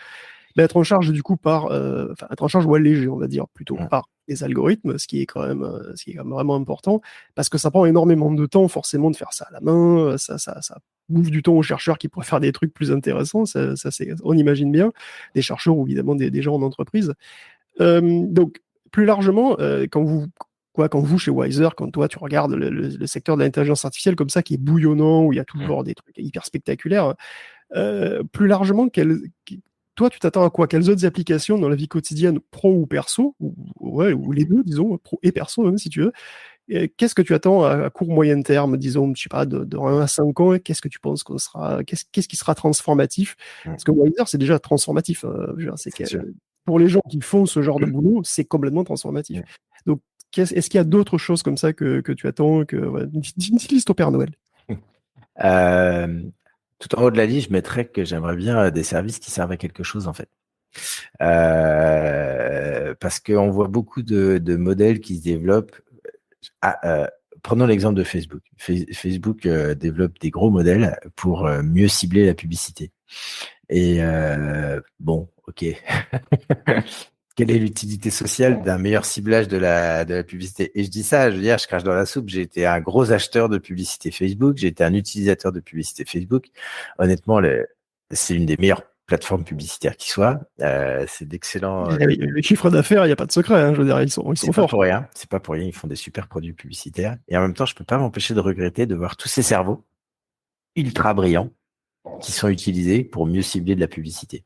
être en charge du coup être en charge ou allégées, on va dire, plutôt par les algorithmes, ce qui est quand même vraiment important, parce que ça prend énormément de temps forcément de faire ça à la main, ça bouffe du temps aux chercheurs qui pourraient faire des trucs plus intéressants, on imagine bien, des chercheurs ou évidemment des gens en entreprise. Donc, plus largement, quand vous, chez Wiser, quand toi, tu regardes le secteur de l'intelligence artificielle comme ça, qui est bouillonnant, où il y a toujours des trucs hyper spectaculaires, plus largement, toi, tu t'attends à quoi? Quelles autres applications dans la vie quotidienne, pro ou perso, ou les deux, disons, pro et perso, même si tu veux, qu'est-ce que tu attends à court moyen terme, disons, je sais pas, de 1 à 5 ans, qu'est-ce que tu penses qu'est-ce qui sera transformatif? Parce que Wiser, c'est déjà transformatif. Pour les gens qui font ce genre de boulot, c'est complètement transformatif. Donc, est-ce qu'il y a d'autres choses comme ça que tu attends, une petite liste au Père Noël? Tout en haut de la liste, je mettrais que j'aimerais bien des services qui servent à quelque chose, en fait. Parce qu'on voit beaucoup de modèles qui se développent prenons l'exemple de Facebook. Facebook développe des gros modèles pour mieux cibler la publicité. Et bon, ok. Quelle est l'utilité sociale d'un meilleur ciblage de la publicité? Et je dis ça, je veux dire, je crache dans la soupe. J'ai été un gros acheteur de publicité Facebook. J'ai été un utilisateur de publicité Facebook. Honnêtement, c'est une des meilleures plateformes publicitaires qui soit. C'est d'excellents. Les chiffres d'affaires, il n'y a pas de secret. Hein, je veux dire, ils sont C'est pas forts. pour rien. C'est pas pour rien. Ils font des super produits publicitaires. Et en même temps, je peux pas m'empêcher de regretter de voir tous ces cerveaux ultra brillants qui sont utilisés pour mieux cibler de la publicité.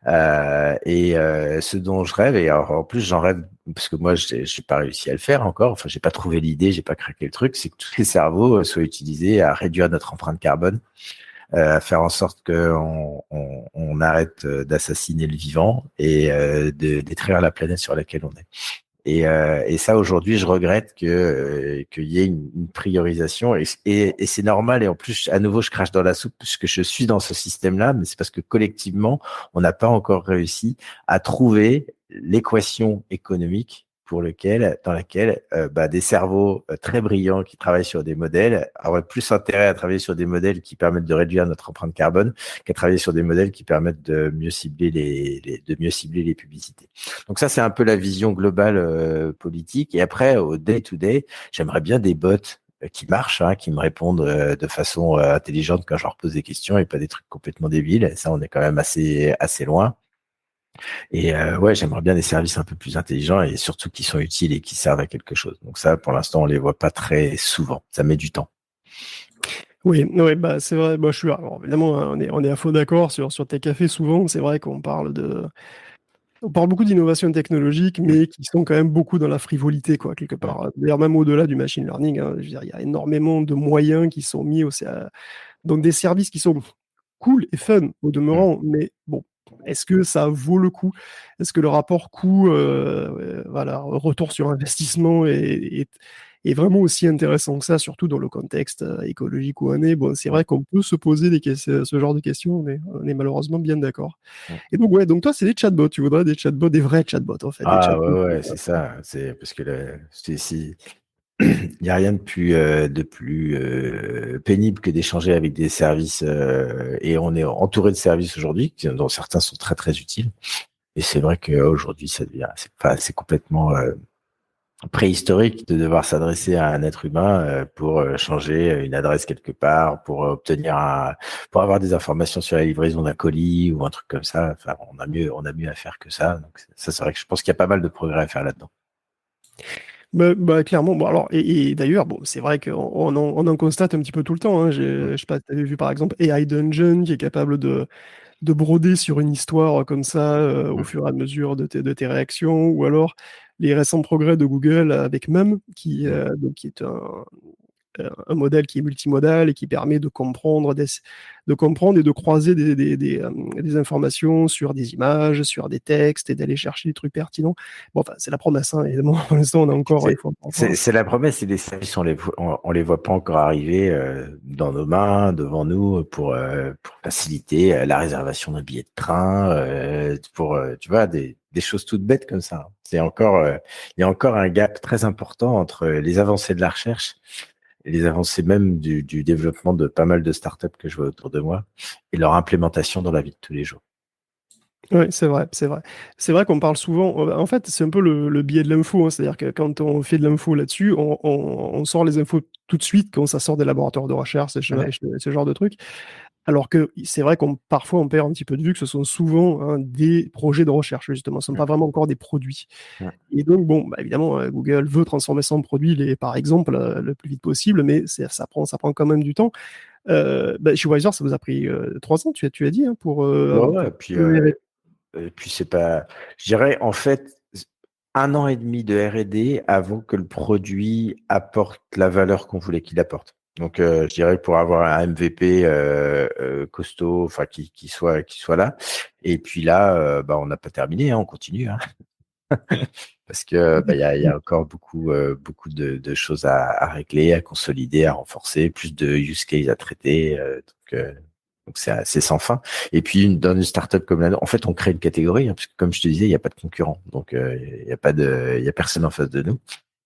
Ce dont je rêve, et alors, en plus j'en rêve parce que moi j'ai pas réussi à le faire encore, enfin j'ai pas trouvé l'idée, j'ai pas craqué le truc, c'est que tous les cerveaux soient utilisés à réduire notre empreinte carbone, à faire en sorte qu'on arrête d'assassiner le vivant et de détruire la planète sur laquelle on est. Et ça, aujourd'hui, je regrette qu'il y ait une priorisation et c'est normal. Et en plus, à nouveau, je crache dans la soupe puisque je suis dans ce système-là, mais c'est parce que collectivement, on n'a pas encore réussi à trouver l'équation économique dans laquelle des cerveaux très brillants qui travaillent sur des modèles auraient plus intérêt à travailler sur des modèles qui permettent de réduire notre empreinte carbone qu'à travailler sur des modèles qui permettent de mieux cibler les publicités. Donc ça, c'est un peu la vision globale politique. Et après, au day-to-day, j'aimerais bien des bots qui marchent, qui me répondent de façon intelligente quand je leur pose des questions et pas des trucs complètement débiles. Et ça, on est quand même assez loin. Et ouais, j'aimerais bien des services un peu plus intelligents et surtout qui sont utiles et qui servent à quelque chose. Donc ça, pour l'instant, on les voit pas très souvent. Ça met du temps. Oui, ouais, bah c'est vrai. Bah, je suis. Alors, évidemment, hein, on est à faux d'accord sur tes cafés. Souvent, c'est vrai qu'on parle on parle beaucoup d'innovations technologiques, mais qui sont quand même beaucoup dans la frivolité, quoi, quelque part. D'ailleurs, même au-delà du machine learning, hein, je veux dire, il y a énormément de moyens qui sont mis donc des services qui sont cool et fun au demeurant, mais bon, est-ce que ça vaut le coup? Est-ce que le rapport coût, voilà, retour sur investissement est vraiment aussi intéressant que ça, surtout dans le contexte écologique où on est? Bon, c'est vrai qu'on peut se poser ce genre de questions, mais on est malheureusement bien d'accord. Et donc, ouais, donc toi, c'est des chatbots. Tu voudrais des chatbots, des vrais chatbots, en fait, des Ah chatbots. ouais, c'est ça. C'est parce que il n'y a rien de plus pénible que d'échanger avec des services et on est entouré de services aujourd'hui dont certains sont très très utiles. Et c'est vrai qu'aujourd'hui, c'est complètement préhistorique de devoir s'adresser à un être humain pour changer une adresse quelque part, pour avoir des informations sur la livraison d'un colis ou un truc comme ça. Enfin, on a mieux à faire que ça. Donc ça, c'est vrai que je pense qu'il y a pas mal de progrès à faire là-dedans. Clairement. Bon, alors, et d'ailleurs, bon, c'est vrai qu'on en constate un petit peu tout le temps. Hein. Je sais pas, tu avais vu par exemple AI Dungeon qui est capable de broder sur une histoire comme ça au fur et à mesure de tes réactions, ou alors les récents progrès de Google avec Mem, donc, qui est un modèle qui est multimodal et qui permet de comprendre et de croiser des informations sur des images, sur des textes et d'aller chercher des trucs pertinents. Bon, enfin, c'est la promesse, hein, évidemment. Pour l'instant, on a encore, il faut encore voir. C'est la promesse et les services, on les voit pas encore arriver dans nos mains, devant nous, pour faciliter la réservation d'un billet de train, tu vois, des choses toutes bêtes comme ça. Il y a encore un gap très important entre les avancées de la recherche et les avancées même du développement de pas mal de startups que je vois autour de moi et leur implémentation dans la vie de tous les jours. Oui, c'est vrai, c'est vrai. C'est vrai qu'on parle souvent. En fait, c'est un peu le biais de l'info, hein. C'est-à-dire que quand on fait de l'info là-dessus, on sort les infos tout de suite quand ça sort des laboratoires de recherche, ce genre de trucs. Alors que c'est vrai parfois on perd un petit peu de vue que ce sont souvent, hein, des projets de recherche, justement. Ce ne sont pas vraiment encore des produits. Ouais. Et donc, bon, évidemment, Google veut transformer ça en produit, par exemple, le plus vite possible, mais ça prend quand même du temps. Chez Wiser, ça vous a pris 3 ans, tu as dit, hein, Ouais, et puis c'est pas, je dirais en fait 1 an et demi de R&D avant que le produit apporte la valeur qu'on voulait qu'il apporte. Donc je dirais pour avoir un MVP costaud, enfin qui soit là. Et puis là, on n'a pas terminé, hein, on continue, hein, parce que il y a encore beaucoup de choses à régler, à consolider, à renforcer, plus de use case à traiter. Donc c'est sans fin. Et puis dans une startup comme la nôtre, en fait, on crée une catégorie, hein, parce que comme je te disais, il n'y a pas de concurrent, donc il y a personne en face de nous.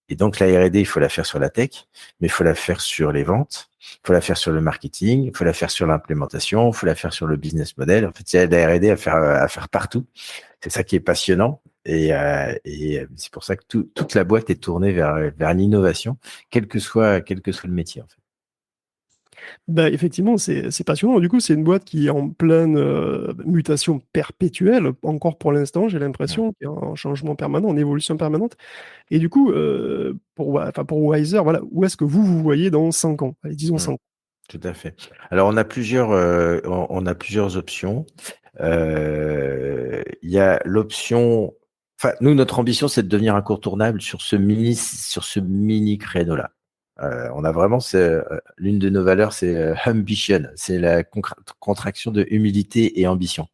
Et donc, la R&D, il faut la faire sur la tech, mais il faut la faire sur les ventes, il faut la faire sur le marketing, il faut la faire sur l'implémentation, il faut la faire sur le business model. En fait, il y a de la R&D à faire partout. C'est ça qui est passionnant. Et c'est pour ça que toute la boîte est tournée vers l'innovation, quel que soit le métier, en fait. Bah, effectivement, c'est passionnant. Du coup, c'est une boîte qui est en pleine mutation perpétuelle, encore pour l'instant, j'ai Ouais. l'impression, qui est en changement permanent, en évolution permanente. Et du coup, pour Wiser, voilà, où est-ce que vous voyez dans 5 ans? Allez, disons Mm. 5 ans. Tout à fait. Alors, on a plusieurs options. Il y a l'option. Enfin, nous, notre ambition, c'est de devenir incontournable sur ce mini créneau-là. On a vraiment l'une de nos valeurs, c'est ambition, c'est la contraction de humilité et ambition.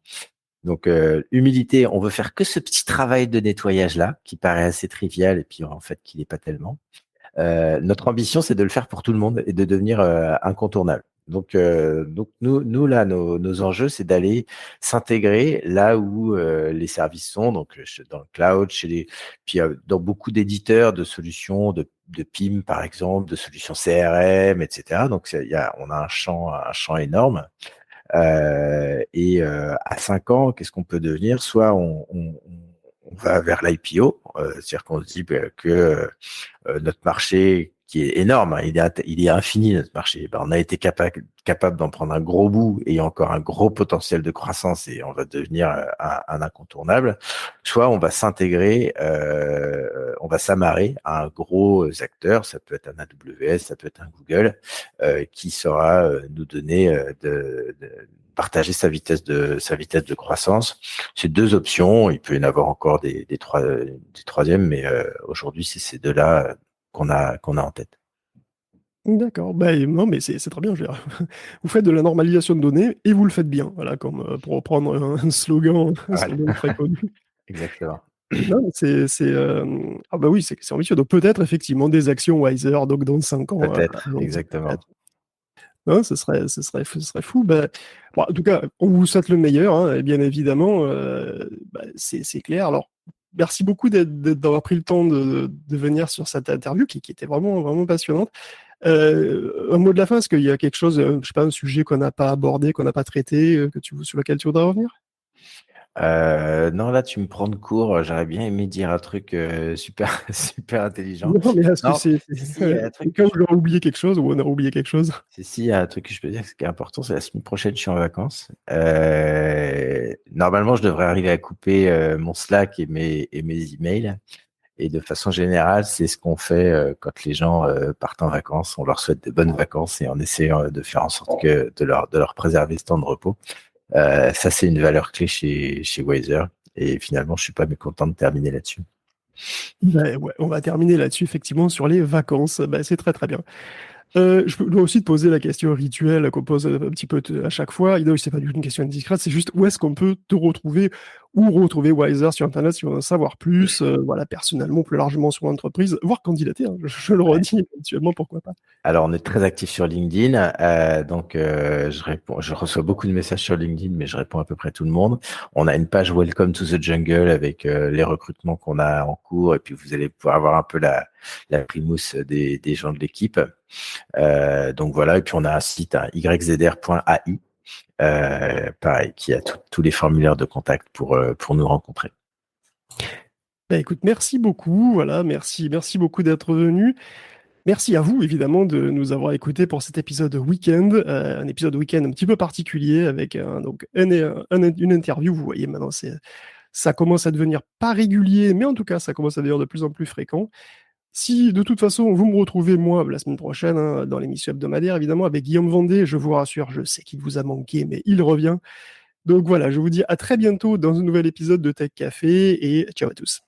Donc, humilité, on veut faire que ce petit travail de nettoyage là, qui paraît assez trivial et puis en fait, qui n'est pas tellement. Notre ambition, c'est de le faire pour tout le monde et de devenir incontournable. Donc nous là, nos enjeux, c'est d'aller s'intégrer là où les services sont, donc dans le cloud, puis dans beaucoup d'éditeurs de solutions, de PIM par exemple, de solutions CRM, etc. Donc on a un champ énorme. À 5 ans, qu'est-ce qu'on peut devenir? Soit on va vers l'IPO, c'est-à-dire qu'on se dit que notre marché qui est énorme, hein, il est infini notre marché. Ben, on a été capable d'en prendre un gros bout et il y a encore un gros potentiel de croissance et on va devenir un incontournable. Soit on va s'intégrer, on va s'amarrer à un gros acteur, ça peut être un AWS, ça peut être un Google, qui saura nous donner partager sa vitesse de croissance. C'est deux options. Il peut y en avoir encore des troisièmes, mais aujourd'hui, c'est ces deux-là qu'on a en tête. D'accord. Bah, non, mais c'est très bien. Je veux dire. Vous faites de la normalisation de données et vous le faites bien. Voilà, comme pour reprendre un Voilà. slogan très connu. Exactement. Non, mais ah bah oui, c'est ambitieux. Donc peut-être effectivement des actions Wiser, donc dans 5 ans. Peut-être, Allons-y, exactement. peut-être. Non, ce serait fou. Bah, bon, en tout cas, on vous souhaite le meilleur, hein, et bien évidemment, bah, c'est clair. Alors, merci beaucoup d'avoir pris le temps de venir sur cette interview qui était vraiment, vraiment passionnante. Un mot de la fin, est-ce qu'il y a quelque chose, je sais pas, un sujet qu'on n'a pas abordé, qu'on n'a pas traité, sur lequel tu voudrais revenir? Non, là, tu me prends de court. J'aurais bien aimé dire un truc super, super intelligent. Non, mais est-ce que Non, c'est si, il y a un au truc cas où j'aurais oublié quelque chose ou on aurait oublié quelque chose? il y a un truc que je peux dire, ce qui est important, c'est la semaine prochaine, je suis en vacances. Normalement, je devrais arriver à couper mon Slack et mes emails. Et de façon générale, c'est ce qu'on fait quand les gens partent en vacances. On leur souhaite de bonnes vacances et on essaie de faire en sorte de leur préserver ce temps de repos. Ça, c'est une valeur clé chez Wiser. Et finalement, je suis pas mécontent de terminer là-dessus. Ben ouais, on va terminer là-dessus, effectivement, sur les vacances. Ben, c'est très très bien. Dois aussi te poser la question rituelle qu'on pose un petit peu à chaque fois. Et non, c'est pas du tout une question indiscrète, c'est juste où est-ce qu'on peut te retrouver ou retrouver Wiser sur Internet si on veut en savoir plus, voilà, personnellement, plus largement sur l'entreprise, voire candidater, hein, je le Ouais. redis, éventuellement, pourquoi pas. Alors, on est très actif sur LinkedIn, donc je reçois beaucoup de messages sur LinkedIn, mais je réponds à peu près tout le monde. On a une page Welcome to the Jungle avec les recrutements qu'on a en cours, et puis vous allez pouvoir avoir un peu la primousse des gens de l'équipe. Donc voilà, et puis on a un site, hein, yzdr.ai, pareil, qui a tous les formulaires de contact pour nous rencontrer. Ben écoute, merci beaucoup, voilà, merci beaucoup d'être venu. Merci à vous, évidemment, de nous avoir écoutés pour cet épisode week-end, un épisode week-end un petit peu particulier avec donc une interview. Vous voyez, maintenant, ça commence à devenir pas régulier, mais en tout cas, ça commence à devenir de plus en plus fréquent. Si, de toute façon, vous me retrouvez, moi, la semaine prochaine, hein, dans l'émission hebdomadaire, évidemment, avec Guillaume Vendée, je vous rassure, je sais qu'il vous a manqué, mais il revient. Donc voilà, je vous dis à très bientôt dans un nouvel épisode de Tech Café et ciao à tous.